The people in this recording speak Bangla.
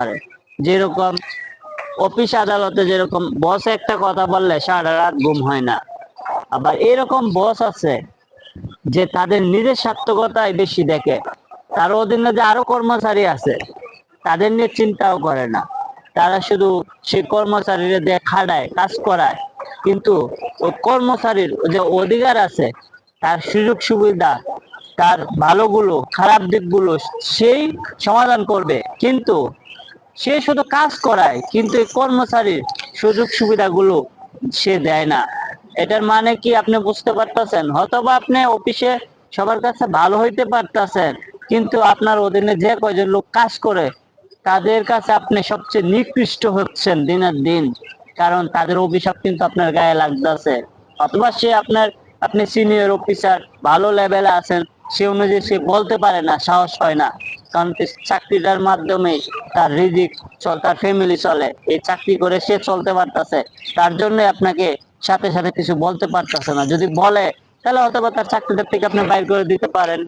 পারে। যেরকম অফিস আদালতে যেরকম বস একটা কথা বললে সারা রাত ঘুম হয় না, আবার এরকম বস আছে যে তাদের নিজের স্বার্থকতাই বেশি দেখে। তার অধীনে যে আরো কর্মচারী আছে তাদের নিয়ে চিন্তাও করে না, তারা শুধু সেই কর্মচারীরা দিয়ে খাটায়, কাজ করায়, কিন্তু ওই কর্মচারীর যে অধিকার আছে, তার সুযোগ সুবিধা, তার ভালোগুলো খারাপ দিকগুলো সেই সমাধান করবে, কিন্তু সে শুধু কাজ করায়, কিন্তু এই কর্মচারীর সুযোগ সুবিধাগুলো সে দেয় না। এটার মানে কি আপনি বুঝতে পারতেছেন? হয়তোবা আপনি অফিসে সবার কাছে ভালো হইতে পারতেছেন, কিন্তু আপনার অধীনে যে কয়জন লোক কাজ করে তাদের কাছে আপনি সবচেয়ে নিকৃষ্ট হচ্ছেন দিনের দিন, কারণ তাদের অভিশাপ কিন্তু আপনার গায়ে লাগতেছে। অথবা সে আপনি সিনিয়র অফিসার, ভালো লেভেলে আছেন, সে অনুযায়ী সে বলতে পারে না, সাহস হয় না, কারণ চাকরিটার মাধ্যমে তার রিজিক তার ফ্যামিলি চলে, এই চাকরি করে সে চলতে পারতেছে, তার জন্য আপনাকে সাথে সাথে কিছু বলতে পারতেছে না। যদি বলে তাহলে হয়তো তার চাকরিটা থেকে আপনি বাইর করে দিতে পারেন।